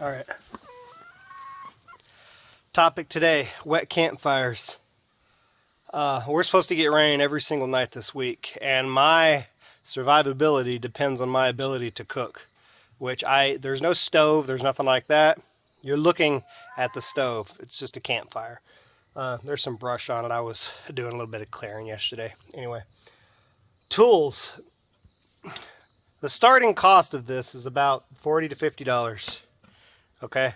All right. Topic today, wet campfires. We're supposed to get rain every single night this week, and my survivability depends on my ability to cook, which there's no stove, there's nothing like that. You're looking at the stove. It's just a campfire. There's some brush on it. I was doing a little bit of clearing yesterday. Anyway, tools. The starting cost of this is about $40 to $50. Okay?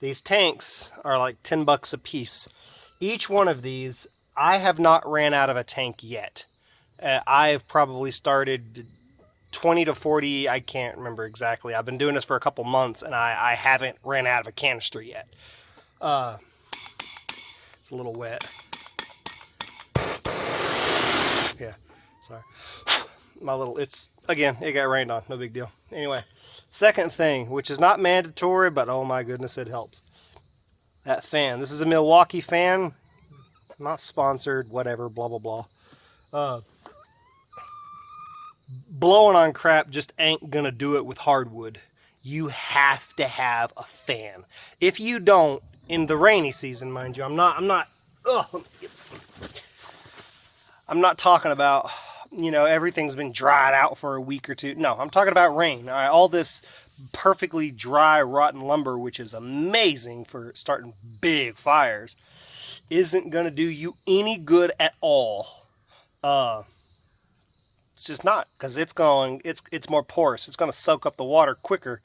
These tanks are like 10 bucks a piece. Each one of these, I have not ran out of a tank yet. I have probably started 20 to 40, I can't remember exactly. I've been doing this for a couple months and I haven't ran out of a canister yet. It's a little wet. Yeah, sorry. Again, it got rained on, no big deal. Anyway, second thing, which is not mandatory, but oh my goodness, it helps. That fan. This is a Milwaukee fan. Not sponsored, whatever, blah, blah, blah. Blowing on crap just ain't gonna do it with hardwood. You have to have a fan. If you don't, in the rainy season, mind you, I'm not talking about, everything's been dried out for a week or two. No, I'm talking about rain. All right, all this perfectly dry, rotten lumber, which is amazing for starting big fires, isn't going to do you any good at all. It's just not, because it's more porous. It's going to soak up the water quicker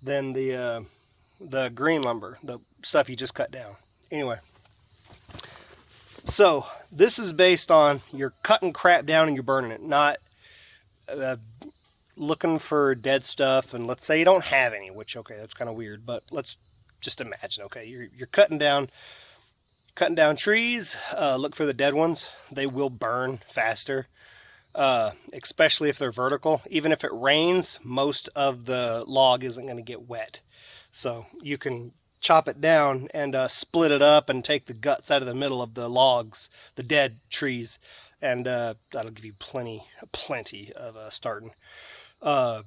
than the green lumber, the stuff you just cut down. Anyway, so this is based on you're cutting crap down and you're burning it, not looking for dead stuff. And let's say you don't have any, which, okay, that's kind of weird, but let's just imagine, okay, you're cutting down trees. Look for the dead ones. They will burn faster, especially if they're vertical. Even if it rains, most of the log isn't going to get wet. So you can chop it down and split it up and take the guts out of the middle of the logs, the dead trees, and that'll give you plenty of starting. Other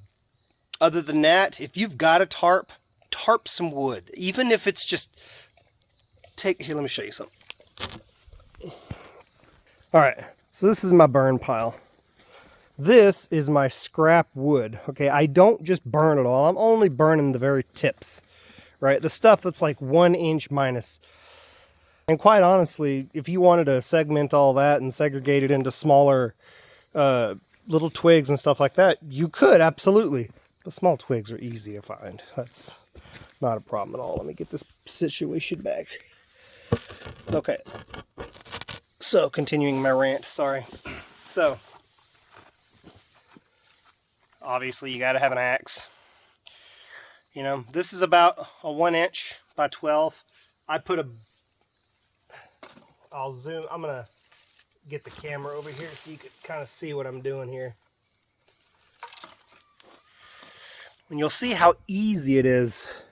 than that, if you've got a tarp some wood. Even if it's just here, let me show you something. All right, so this is my burn pile. This is my scrap wood. Okay, I don't just burn it all. I'm only burning the very tips, right? The stuff that's like 1 inch minus. And quite honestly, if you wanted to segment all that and segregate it into smaller little twigs and stuff like that, you could, absolutely. The small twigs are easy to find. That's not a problem at all. Let me get this situation back. Okay. So, continuing my rant, sorry. So, obviously you got to have an axe. This is about a 1 inch by 12. I'll zoom. I'm going to get the camera over here so you can kind of see what I'm doing here. And you'll see how easy it is.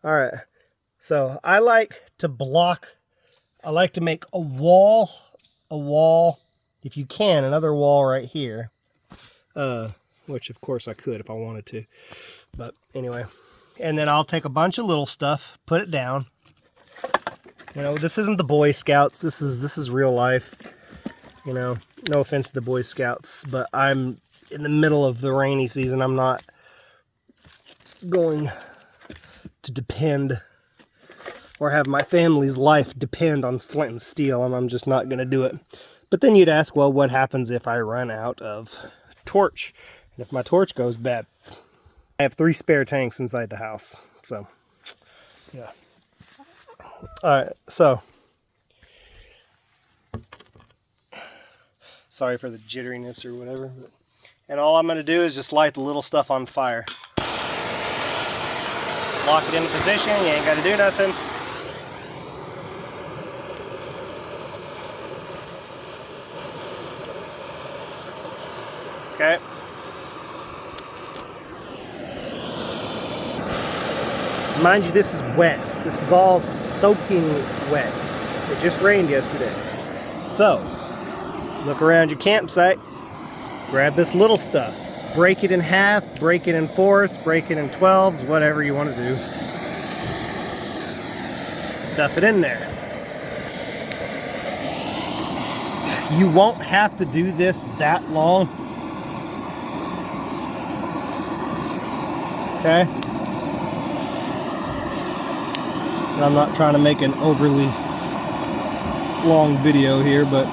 All right. So I like to make a wall, if you can, another wall right here. Which of course I could if I wanted to. But anyway, and then I'll take a bunch of little stuff, put it down. This isn't the Boy Scouts. This is real life. No offense to the Boy Scouts, but I'm in the middle of the rainy season. I'm not going to depend or have my family's life depend on flint and steel, and I'm just not going to do it. But then you'd ask, well, what happens if I run out of torch? And if my torch goes bad? I have 3 spare tanks inside the house, so yeah. Alright, so sorry for the jitteriness or whatever, and all I'm going to do is just light the little stuff on fire. Lock it into position, you ain't got to do nothing. Okay. Mind you, this is wet. This is all soaking wet. It just rained yesterday. So, look around your campsite, grab this little stuff. break it in half, break it in fourths, break it in 12s, whatever you want to do. Stuff it in there. You won't have to do this that long. Okay? And I'm not trying to make an overly long video here, but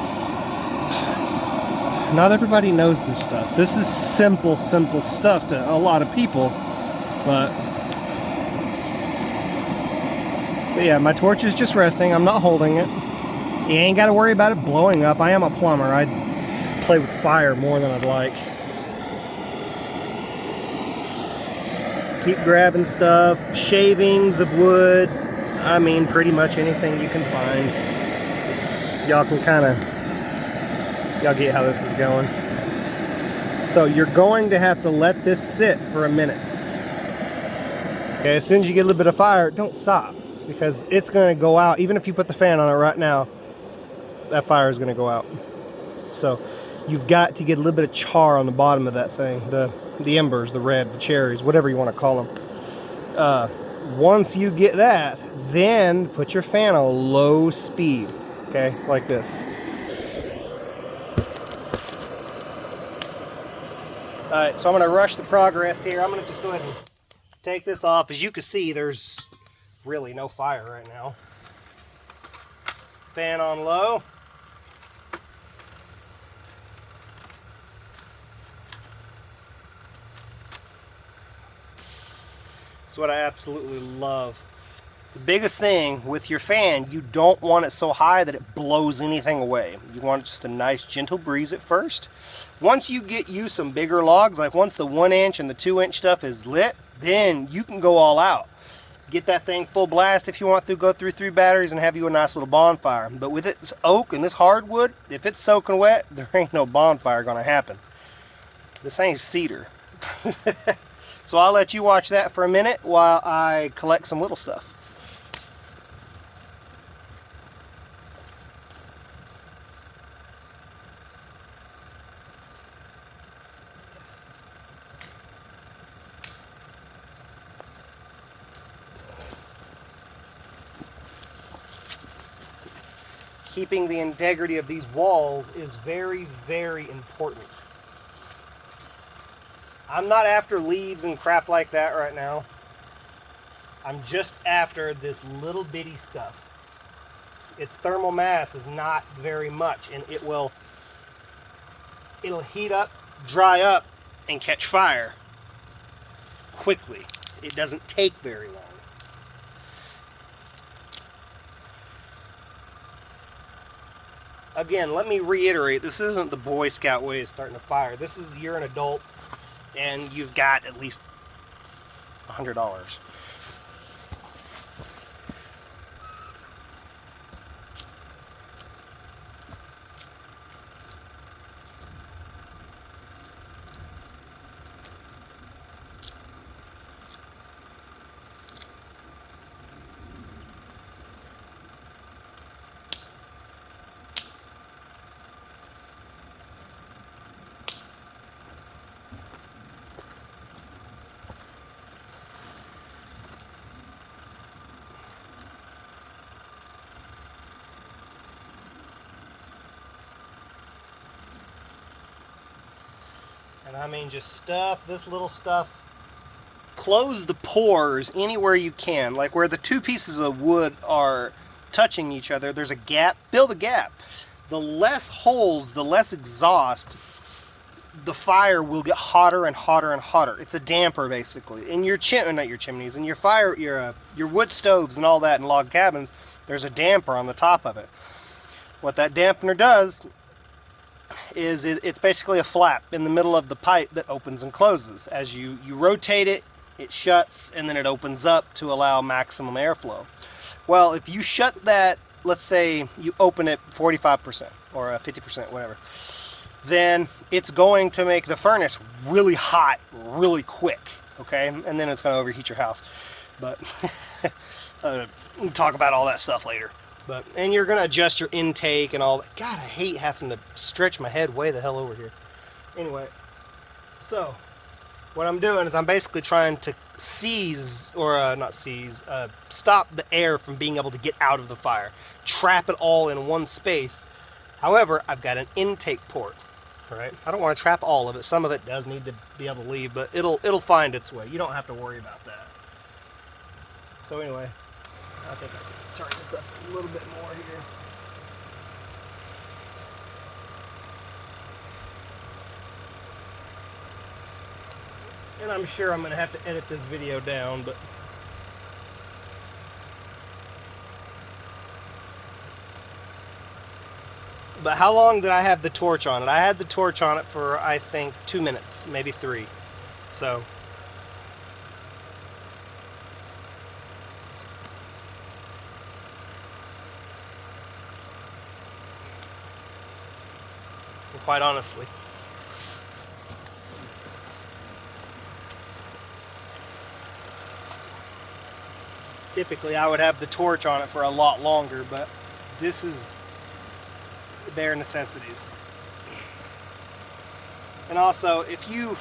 not everybody knows this stuff. This is simple stuff to a lot of people, but yeah, my torch is just resting. I'm not holding it. You ain't got to worry about it blowing up. I am a plumber. I play with fire more than I'd like. Keep grabbing stuff, shavings of wood. I mean, pretty much anything you can find. Y'all can kind of, y'all get how this is going. So you're going to have to let this sit for a minute. Okay, as soon as you get a little bit of fire, don't stop, because it's going to go out. Even if you put the fan on it right now, that fire is going to go out. So you've got to get a little bit of char on the bottom of that thing, the embers, the red, the cherries, whatever you want to call them. Once you get that, then put your fan on low speed, okay, like this. Alright, so I'm going to rush the progress here. I'm going to just go ahead and take this off. As you can see, there's really no fire right now. Fan on low. That's what I absolutely love. The biggest thing with your fan, you don't want it so high that it blows anything away. You want just a nice gentle breeze at first. Once you get you some bigger logs, like once the 1-inch and the 2-inch stuff is lit, then you can go all out. Get that thing full blast if you want to, go through 3 batteries and have you a nice little bonfire. But with this oak and this hardwood, if it's soaking wet, there ain't no bonfire gonna happen. This ain't cedar. So I'll let you watch that for a minute while I collect some little stuff. Keeping the integrity of these walls is very, very important. I'm not after leaves and crap like that right now. I'm just after this little bitty stuff. Its thermal mass is not very much, and it'll heat up, dry up, and catch fire quickly. It doesn't take very long. Again, let me reiterate, this isn't the Boy Scout way of starting a fire. This is, you're an adult and you've got at least $100. And I mean, just stuff, this little stuff. Close the pores anywhere you can. Like where the 2 pieces of wood are touching each other, there's a gap. Fill the gap. The less holes, the less exhaust, the fire will get hotter and hotter and hotter. It's a damper, basically. In your not your chimneys, in your fire, your wood stoves and all that in log cabins, there's a damper on the top of it. What that dampener does is it's basically a flap in the middle of the pipe that opens and closes. As you rotate it, it shuts and then it opens up to allow maximum airflow. Well, if you shut that, let's say you open it 45% or 50%, whatever, then it's going to make the furnace really hot really quick, okay? And then it's going to overheat your house. But we'll talk about all that stuff later. And you're going to adjust your intake and all that. God, I hate having to stretch my head way the hell over here. Anyway, so what I'm doing is I'm basically trying to seize, or not seize, stop the air from being able to get out of the fire. Trap it all in one space. However, I've got an intake port. All right, I don't want to trap all of it. Some of it does need to be able to leave, but it'll find its way. You don't have to worry about that. So anyway, I think I can turn this up a little bit more here. And I'm sure I'm going to have to edit this video down, but how long did I have the torch on it? I had the torch on it for, I think, 2 minutes, maybe 3. So quite honestly, typically I would have the torch on it for a lot longer, but this is bare necessities. And also, if you,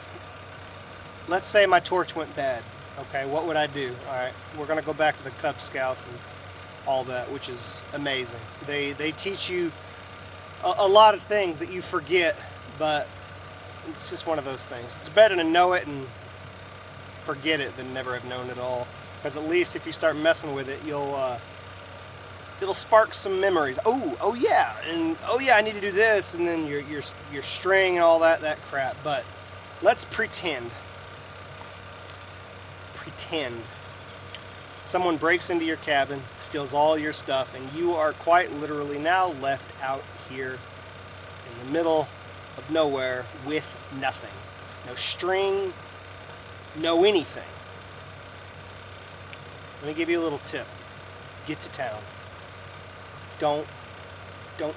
let's say my torch went bad, okay, what would I do? All right, we're gonna go back to the Cub Scouts and all that, which is amazing. They teach you a lot of things that you forget, but it's just one of those things. It's better to know it and forget it than never have known it all, because at least if you start messing with it, it'll spark some memories. Oh yeah, and oh yeah, I need to do this, and then your string and all that crap. But let's pretend someone breaks into your cabin, steals all your stuff, and you are quite literally now left out here in the middle of nowhere with nothing. No string, no anything. Let me give you a little tip. Get to town. Don't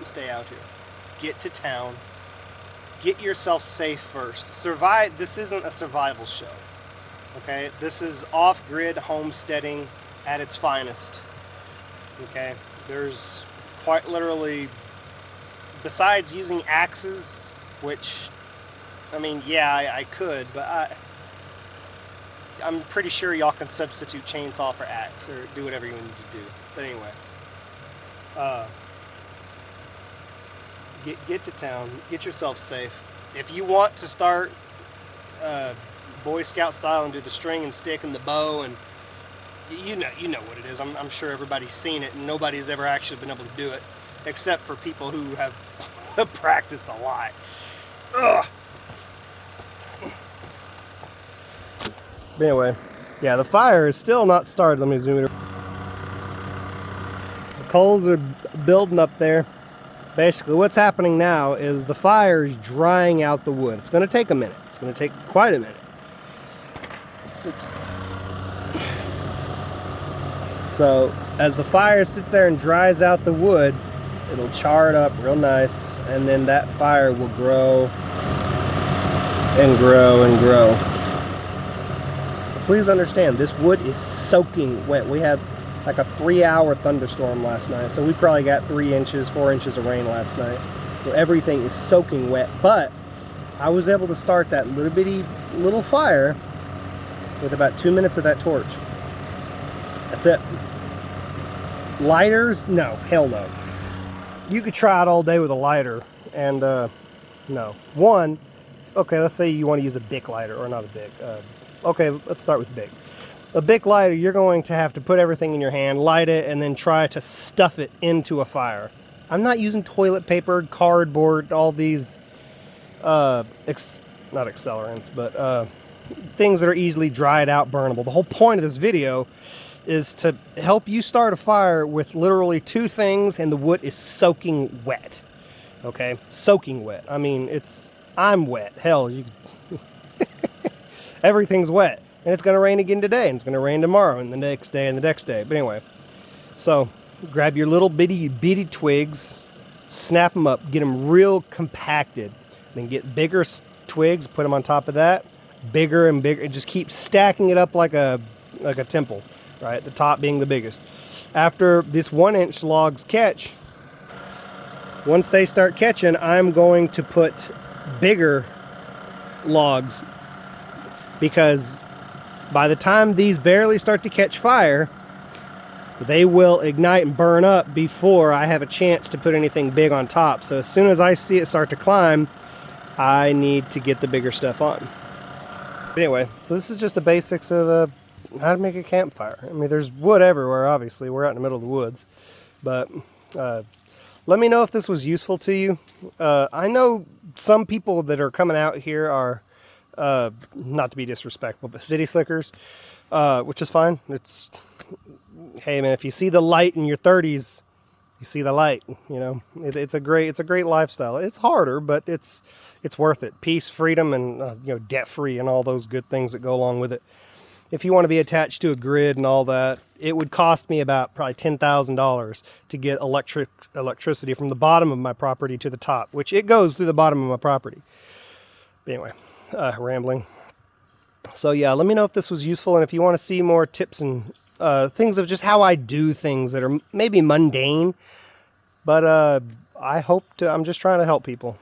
stay out here. Get to town. Get yourself safe first. Survive. This isn't a survival show. Okay? This is off-grid homesteading at its finest. Okay? There's quite literally, besides using axes, which, I mean, yeah, I could, but I'm pretty sure y'all can substitute chainsaw for axe, or do whatever you need to do. But anyway, get to town, get yourself safe. If you want to start Boy Scout style and do the string and stick and the bow, and you know what it is. I'm sure everybody's seen it, and nobody's ever actually been able to do it, except for people who have practiced a lot. Ugh. But anyway, yeah, the fire is still not started. Let me zoom it. The coals are building up there. Basically, what's happening now is the fire is drying out the wood. It's going to take a minute. It's going to take quite a minute. Oops. So, as the fire sits there and dries out the wood, it'll char it up real nice, and then that fire will grow and grow and grow. Please understand, this wood is soaking wet. We had like a 3-hour thunderstorm last night, so we probably got 3 inches, 4 inches of rain last night. So everything is soaking wet, but I was able to start that little fire with about 2 minutes of that torch. That's it. Lighters? No, hell no. You could try it all day with a lighter, and no. One, okay, let's say you want to use a Bic lighter, or not a Bic. Okay, let's start with Bic. A Bic lighter, you're going to have to put everything in your hand, light it, and then try to stuff it into a fire. I'm not using toilet paper, cardboard, all these, not accelerants, but things that are easily dried out, burnable. The whole point of this video is to help you start a fire with literally 2 things, and the wood is soaking wet. Okay? Soaking wet. I mean, I'm wet. Hell, everything's wet. And it's going to rain again today, and it's going to rain tomorrow, and the next day, and the next day. But anyway, so grab your little bitty twigs, snap them up, get them real compacted, then get bigger twigs, put them on top of that, bigger and bigger, and just keep stacking it up like a temple, right? The top being the biggest. After this 1-inch logs catch, once they start catching, I'm going to put bigger logs. because by the time these barely start to catch fire, they will ignite and burn up before I have a chance to put anything big on top. So as soon as I see it start to climb, I need to get the bigger stuff on. But anyway, so this is just the basics of how to make a campfire. I mean, there's wood everywhere, obviously. We're out in the middle of the woods. But let me know if this was useful to you. I know some people that are coming out here are, not to be disrespectful, but city slickers, which is fine. It's, hey man, if you see the light in your 30s, you see the light. You know, it's a great lifestyle. It's harder, but it's worth it. Peace, freedom, and you know, debt free, and all those good things that go along with it. If you want to be attached to a grid and all that, it would cost me about probably $10,000 to get electricity from the bottom of my property to the top, which it goes through the bottom of my property. But anyway, rambling. So yeah, let me know if this was useful, and if you want to see more tips and things of just how I do things that are maybe mundane, but I'm just trying to help people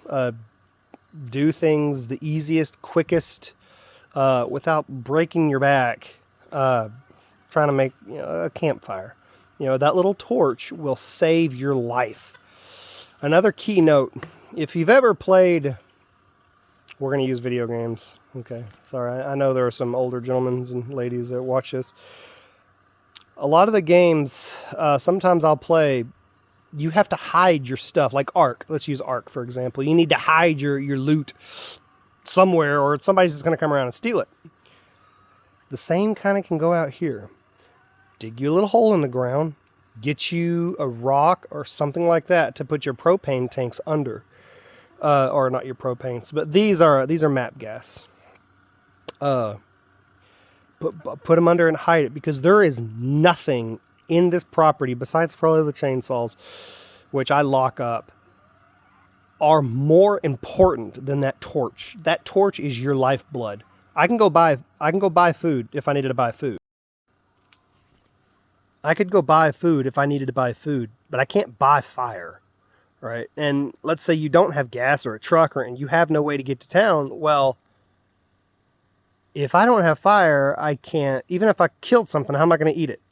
do things the easiest, quickest, without breaking your back, trying to make, you know, a campfire. You know, that little torch will save your life. Another key note, if you've ever played, we're going to use video games. Okay, sorry, I know there are some older gentlemen and ladies that watch this. A lot of the games, sometimes I'll play, you have to hide your stuff, like Ark. Let's use Ark, for example. You need to hide your loot somewhere, or somebody's just going to come around and steal it. The same kind of can go out here. Dig you a little hole in the ground, get you a rock or something like that to put your propane tanks under, or not your propanes, but these are map gas. Put them under and hide it, because there is nothing in this property besides probably the chainsaws, which I lock up, are more important than that torch. That torch is your lifeblood. I can go buy food if I needed to buy food. I could go buy food if I needed to buy food, but I can't buy fire, right? And let's say you don't have gas or a truck, and you have no way to get to town. Well, if I don't have fire, I can't, even if I killed something, how am I going to eat it?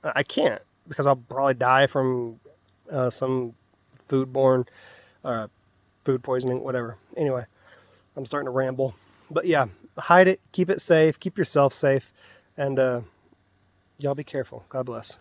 I can't, because I'll probably die from some foodborne, food poisoning, whatever. Anyway, I'm starting to ramble. But yeah, hide it, keep it safe, keep yourself safe, and y'all be careful. God bless.